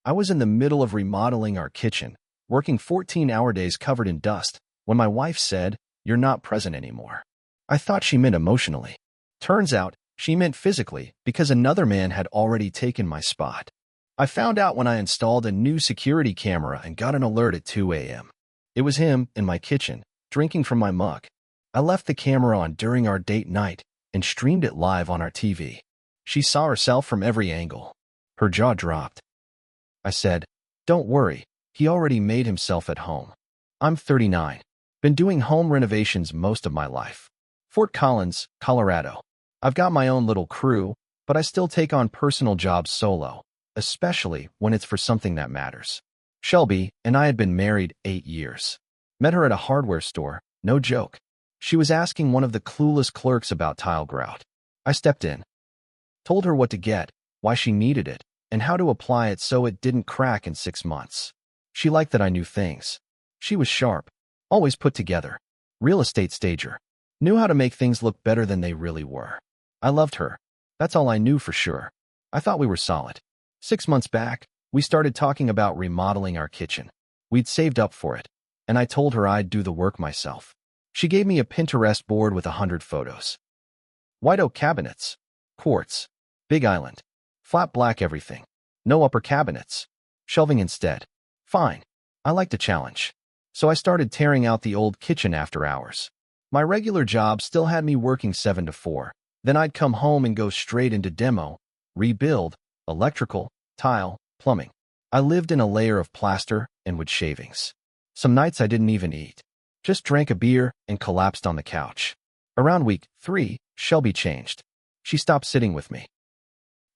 I was in the middle of remodeling our kitchen, working 14-hour days covered in dust, when my wife said, "You're not present anymore." I thought she meant emotionally. Turns out, she meant physically, because another man had already taken my spot. I found out when I installed a new security camera and got an alert at 2 a.m. It was him, in my kitchen, drinking from my mug. I left the camera on during our date night and streamed it live on our TV. She saw herself from every angle. Her jaw dropped. I said, "Don't worry, he already made himself at home." I'm 39. Been doing home renovations most of my life. Fort Collins, Colorado. I've got my own little crew, but I still take on personal jobs solo, especially when it's for something that matters. Shelby and I had been married 8 years. Met her at a hardware store, no joke. She was asking one of the clueless clerks about tile grout. I stepped in, told her what to get, why she needed it, and how to apply it so it didn't crack in 6 months. She liked that I knew things. She was sharp, always put together. Real estate stager. Knew how to make things look better than they really were. I loved her. That's all I knew for sure. I thought we were solid. 6 months back, we started talking about remodeling our kitchen. We'd saved up for it, and I told her I'd do the work myself. She gave me a Pinterest board with 100 photos. White oak cabinets. Quartz. Big island. Flat black everything. No upper cabinets. Shelving instead. Fine. I liked a challenge. So I started tearing out the old kitchen after hours. My regular job still had me working 7 to 4. Then I'd come home and go straight into demo, rebuild, electrical, tile, plumbing. I lived in a layer of plaster and wood shavings. Some nights I didn't even eat. Just drank a beer and collapsed on the couch. Around week 3, Shelby changed. She stopped sitting with me.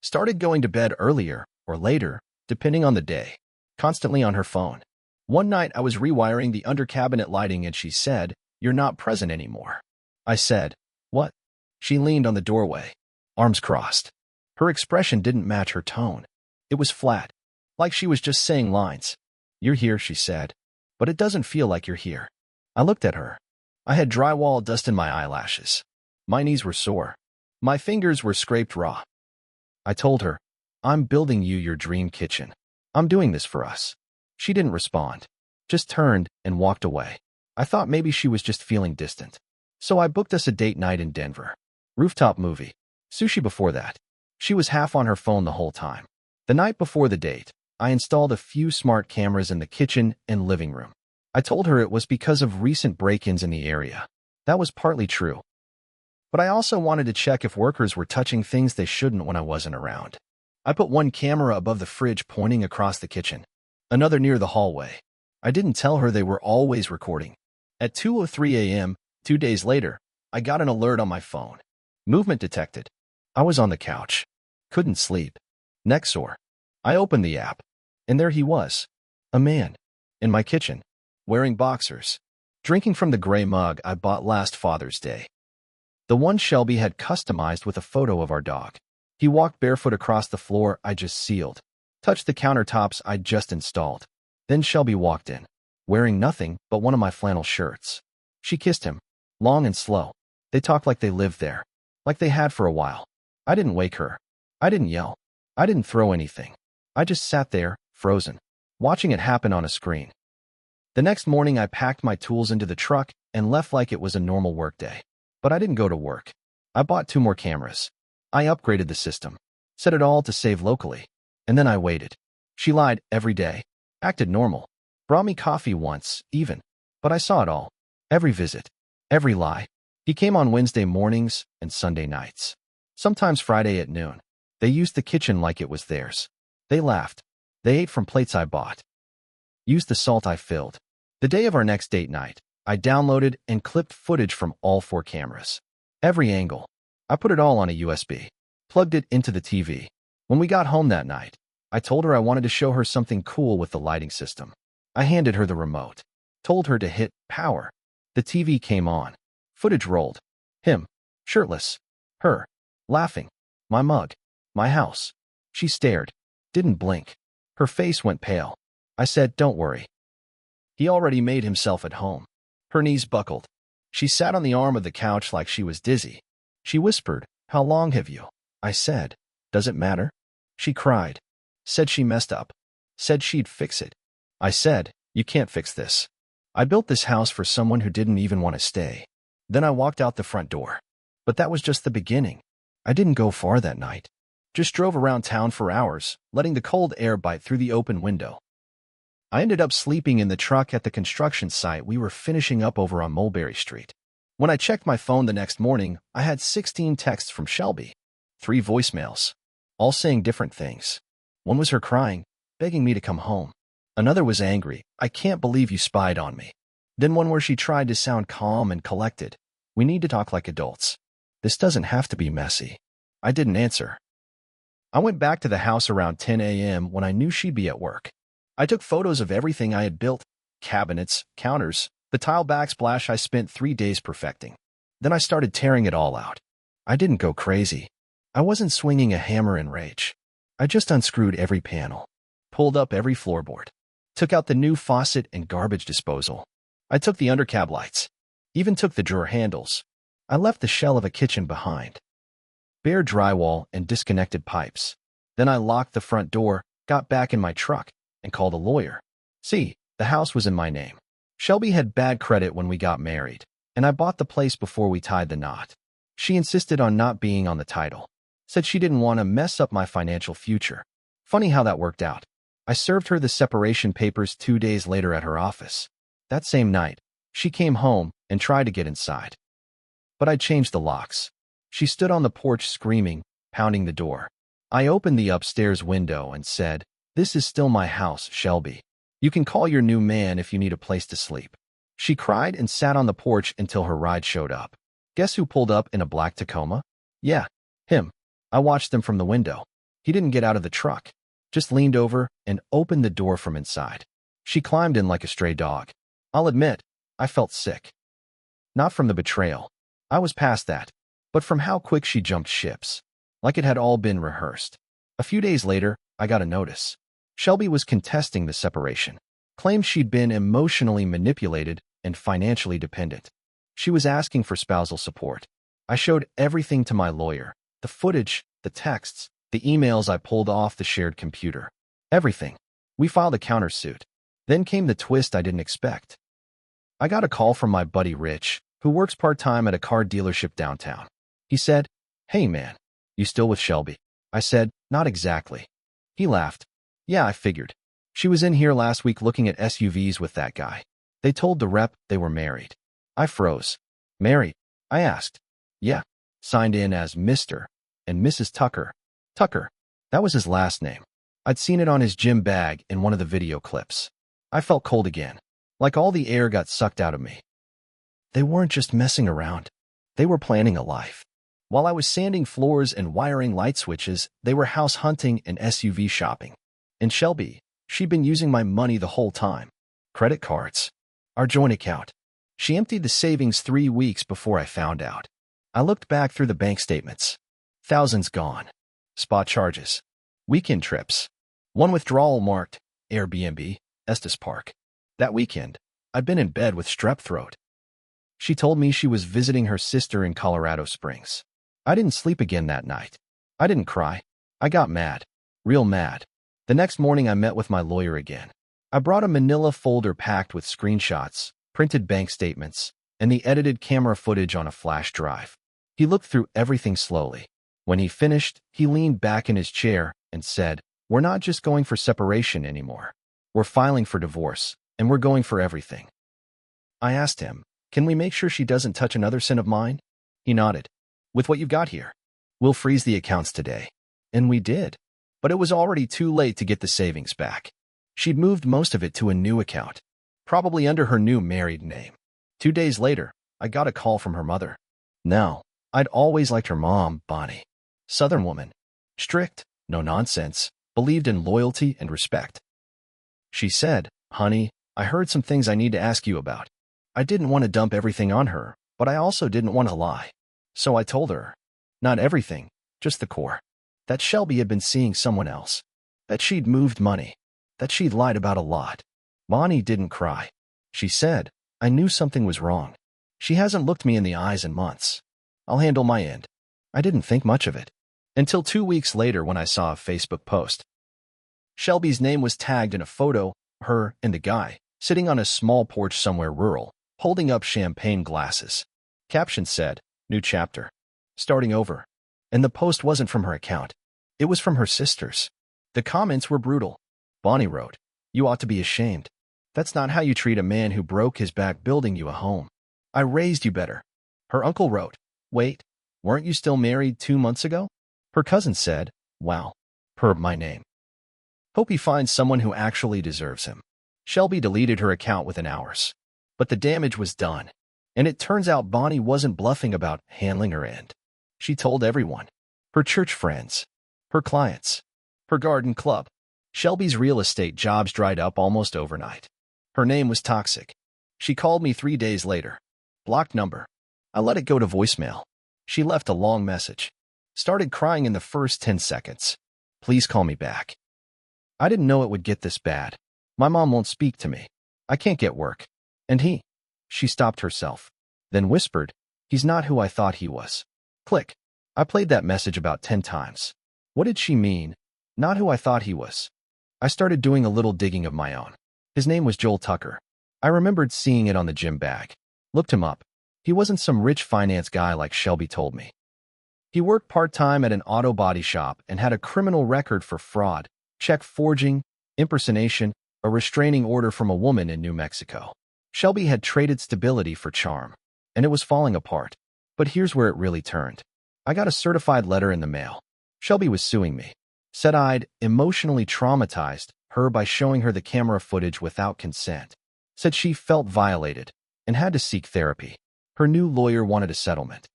Started going to bed earlier or later, depending on the day. Constantly on her phone. One night I was rewiring the under-cabinet lighting and she said, "You're not present anymore." I said, "What?" She leaned on the doorway, arms crossed. Her expression didn't match her tone. It was flat, like she was just saying lines. "You're here," she said, "but it doesn't feel like you're here." I looked at her. I had drywall dust in my eyelashes. My knees were sore. My fingers were scraped raw. I told her, "I'm building you your dream kitchen. I'm doing this for us." She didn't respond, just turned and walked away. I thought maybe she was just feeling distant. So I booked us a date night in Denver. Rooftop movie. Sushi before that. She was half on her phone the whole time. The night before the date, I installed a few smart cameras in the kitchen and living room. I told her it was because of recent break-ins in the area. That was partly true. But I also wanted to check if workers were touching things they shouldn't when I wasn't around. I put one camera above the fridge pointing across the kitchen, another near the hallway. I didn't tell her they were always recording. At 2:03 a.m., 2 days later, I got an alert on my phone. Movement detected. I was on the couch. Couldn't sleep. Neck sore. I opened the app, and there he was. A man. In my kitchen. Wearing boxers. Drinking from the gray mug I bought last Father's Day. The one Shelby had customized with a photo of our dog. He walked barefoot across the floor I just sealed. Touched the countertops I'd just installed. Then Shelby walked in, wearing nothing but one of my flannel shirts. She kissed him, long and slow. They talked like they lived there, like they had for a while. I didn't wake her. I didn't yell. I didn't throw anything. I just sat there, frozen, watching it happen on a screen. The next morning I packed my tools into the truck and left like it was a normal workday. But I didn't go to work. I bought 2 more cameras. I upgraded the system, set it all to save locally, and then I waited. She lied every day, acted normal, brought me coffee once, even. But I saw it all. Every visit, every lie. He came on Wednesday mornings and Sunday nights. Sometimes Friday at noon. They used the kitchen like it was theirs. They laughed. They ate from plates I bought. Used the salt I filled. The day of our next date night, I downloaded and clipped footage from all 4 cameras. Every angle. I put it all on a USB. Plugged it into the TV. When we got home that night, I told her I wanted to show her something cool with the lighting system. I handed her the remote. Told her to hit power. The TV came on. Footage rolled. Him. Shirtless. Her. Laughing. My mug. My house. She stared. Didn't blink. Her face went pale. I said, "Don't worry. He already made himself at home." Her knees buckled. She sat on the arm of the couch like she was dizzy. She whispered, "How long have you?" I said, "Does it matter?" She cried. Said she messed up. said she'd fix it. I said, you can't fix this. I built this house for someone who didn't even want to stay. Then I walked out the front door. But that was just the beginning. I didn't go far that night. Just drove around town for hours, letting the cold air bite through the open window. I ended up sleeping in the truck at the construction site we were finishing up over on Mulberry Street. When I checked my phone the next morning, I had 16 texts from Shelby. 3 voicemails, all saying different things. One was her crying, begging me to come home. Another was angry, I can't believe you spied on me. Then one where she tried to sound calm and collected. We need to talk like adults. This doesn't have to be messy. I didn't answer. I went back to the house around 10 a.m. when I knew she'd be at work. I took photos of everything I had built, cabinets, counters, the tile backsplash I spent 3 days perfecting. Then I started tearing it all out. I didn't go crazy. I wasn't swinging a hammer in rage. I just unscrewed every panel, pulled up every floorboard, took out the new faucet and garbage disposal. I took the undercab lights, even took the drawer handles. I left the shell of a kitchen behind. Bare drywall and disconnected pipes. Then I locked the front door, got back in my truck, and called a lawyer. See, the house was in my name. Shelby had bad credit when we got married, and I bought the place before we tied the knot. She insisted on not being on the title. Said she didn't want to mess up my financial future. Funny how that worked out. I served her the separation papers 2 days later at her office. That same night, she came home and tried to get inside. But I'd changed the locks. She stood on the porch screaming, pounding the door. I opened the upstairs window and said, "This is still my house, Shelby. You can call your new man if you need a place to sleep." She cried and sat on the porch until her ride showed up. Guess who pulled up in a black Tacoma? Yeah, him. I watched him from the window. He didn't get out of the truck, just leaned over and opened the door from inside. She climbed in like a stray dog. I'll admit, I felt sick. Not from the betrayal. I was past that. But from how quick she jumped ships. Like it had all been rehearsed. A few days later, I got a notice. Shelby was contesting the separation. Claimed she'd been emotionally manipulated and financially dependent. She was asking for spousal support. I showed everything to my lawyer. The footage, the texts, the emails I pulled off the shared computer. Everything. We filed a countersuit. Then came the twist I didn't expect. I got a call from my buddy Rich, who works part-time at a car dealership downtown. He said, "Hey man, you still with Shelby?" I said, "Not exactly." He laughed. "Yeah, I figured. She was in here last week looking at SUVs with that guy. They told the rep they were married." I froze. "Married?" I asked. "Yeah. Signed in as Mr. and Mrs. Tucker." Tucker. That was his last name. I'd seen it on his gym bag in one of the video clips. I felt cold again. Like all the air got sucked out of me. They weren't just messing around. They were planning a life. While I was sanding floors and wiring light switches, they were house hunting and SUV shopping. And Shelby, she'd been using my money the whole time. Credit cards. Our joint account. She emptied the savings 3 weeks before I found out. I looked back through the bank statements. Thousands gone. Spot charges. Weekend trips. One withdrawal marked Airbnb, Estes Park. That weekend, I'd been in bed with strep throat. She told me she was visiting her sister in Colorado Springs. I didn't sleep again that night. I didn't cry. I got mad. Real mad. The next morning I met with my lawyer again. I brought a manila folder packed with screenshots, printed bank statements, and the edited camera footage on a flash drive. He looked through everything slowly. When he finished, he leaned back in his chair and said, "We're not just going for separation anymore. We're filing for divorce, and we're going for everything." I asked him, "Can we make sure she doesn't touch another sin of mine?" He nodded. "With what you've got here, we'll freeze the accounts today." And we did. But it was already too late to get the savings back. She'd moved most of it to a new account, probably under her new married name. 2 days later, I got a call from her mother. Now, I'd always liked her mom, Bonnie. Southern woman. Strict, no nonsense, believed in loyalty and respect. She said, "Honey, I heard some things I need to ask you about." I didn't want to dump everything on her, but I also didn't want to lie. So I told her, not everything, just the core. That Shelby had been seeing someone else. That she'd moved money. That she'd lied about a lot. Bonnie didn't cry. She said, "I knew something was wrong. She hasn't looked me in the eyes in months. I'll handle my end." I didn't think much of it. Until 2 weeks later when I saw a Facebook post. Shelby's name was tagged in a photo, her and the guy, sitting on a small porch somewhere rural, holding up champagne glasses. Caption said, "New chapter. Starting over." And the post wasn't from her account. It was from her sister's. The comments were brutal. Bonnie wrote, "You ought to be ashamed. That's not how you treat a man who broke his back building you a home. I raised you better." Her uncle wrote, "Wait, weren't you still married 2 months ago?" Her cousin said, "Wow. Per my name. Hope he finds someone who actually deserves him." Shelby deleted her account within hours. But the damage was done. And it turns out Bonnie wasn't bluffing about handling her end. She told everyone. Her church friends. Her clients. Her garden club. Shelby's real estate jobs dried up almost overnight. Her name was toxic. She called me 3 days later. Blocked number. I let it go to voicemail. She left a long message. Started crying in the first 10 seconds. "Please call me back. I didn't know it would get this bad. My mom won't speak to me. I can't get work. And he." She stopped herself. Then whispered, "He's not who I thought he was." Click. I played that message about 10 times. What did she mean? Not who I thought he was. I started doing a little digging of my own. His name was Joel Tucker. I remembered seeing it on the gym bag. Looked him up. He wasn't some rich finance guy like Shelby told me. He worked part-time at an auto body shop and had a criminal record for fraud, check forging, impersonation, a restraining order from a woman in New Mexico. Shelby had traded stability for charm, and it was falling apart. But here's where it really turned. I got a certified letter in the mail. Shelby was suing me. Said I'd emotionally traumatized her by showing her the camera footage without consent. Said she felt violated and had to seek therapy. Her new lawyer wanted a settlement.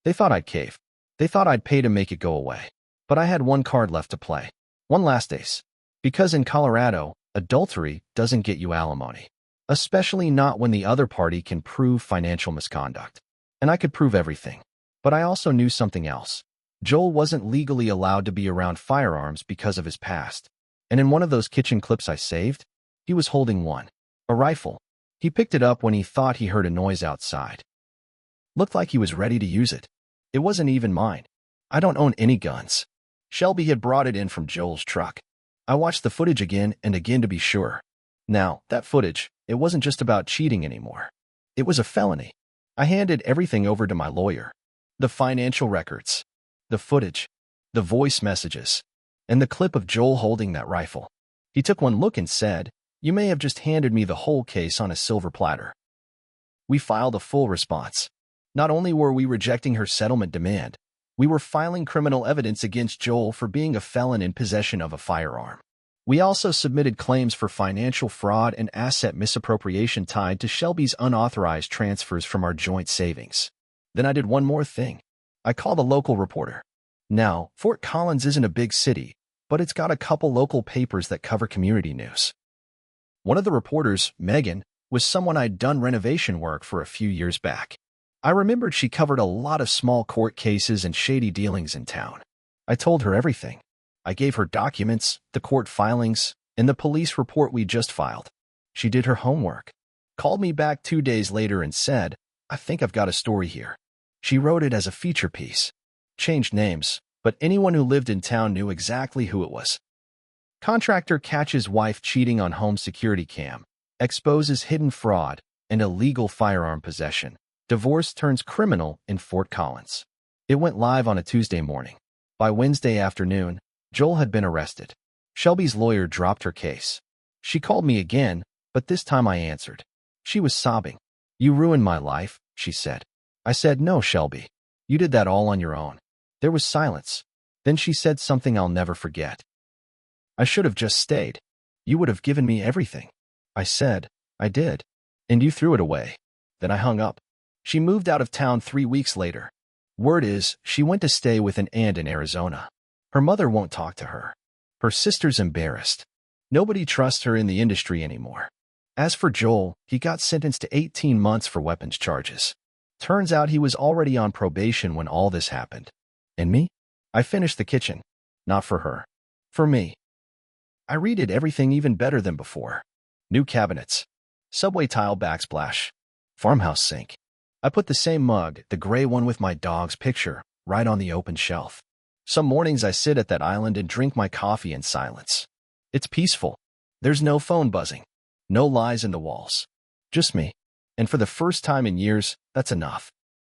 They thought I'd cave. They thought I'd pay to make it go away. But I had one card left to play. One last ace. Because in Colorado, adultery doesn't get you alimony. Especially not when the other party can prove financial misconduct. And I could prove everything. But I also knew something else. Joel wasn't legally allowed to be around firearms because of his past. And in one of those kitchen clips I saved, he was holding one. A rifle. He picked it up when he thought he heard a noise outside. Looked like he was ready to use it. It wasn't even mine. I don't own any guns. Shelby had brought it in from Joel's truck. I watched the footage again and again to be sure. Now, that footage, it wasn't just about cheating anymore. It was a felony. I handed everything over to my lawyer. The financial records. The footage. The voice messages. And the clip of Joel holding that rifle. He took one look and said, "You may have just handed me the whole case on a silver platter." We filed a full response. Not only were we rejecting her settlement demand, we were filing criminal evidence against Joel for being a felon in possession of a firearm. We also submitted claims for financial fraud and asset misappropriation tied to Shelby's unauthorized transfers from our joint savings. Then I did one more thing. I called a local reporter. Now, Fort Collins isn't a big city, but it's got a couple local papers that cover community news. One of the reporters, Megan, was someone I'd done renovation work for a few years back. I remembered she covered a lot of small court cases and shady dealings in town. I told her everything. I gave her documents, the court filings, and the police report we just filed. She did her homework. Called me back 2 days later and said, "I think I've got a story here." She wrote it as a feature piece. Changed names, but anyone who lived in town knew exactly who it was. Contractor catches wife cheating on home security cam. Exposes hidden fraud and illegal firearm possession. Divorce turns criminal in Fort Collins. It went live on a Tuesday morning. By Wednesday afternoon, Joel had been arrested. Shelby's lawyer dropped her case. She called me again, but this time I answered. She was sobbing. "You ruined my life," she said. I said, "No, Shelby. You did that all on your own." There was silence. Then she said something I'll never forget. "I should have just stayed. You would have given me everything." I said, "I did. And you threw it away." Then I hung up. She moved out of town 3 weeks later. Word is, she went to stay with an aunt in Arizona. Her mother won't talk to her. Her sister's embarrassed. Nobody trusts her in the industry anymore. As for Joel, he got sentenced to 18 months for weapons charges. Turns out he was already on probation when all this happened. And me? I finished the kitchen. Not for her. For me. I redid everything even better than before. New cabinets. Subway tile backsplash. Farmhouse sink. I put the same mug, the gray one with my dog's picture, right on the open shelf. Some mornings I sit at that island and drink my coffee in silence. It's peaceful. There's no phone buzzing. No lies in the walls. Just me. And for the first time in years, that's enough.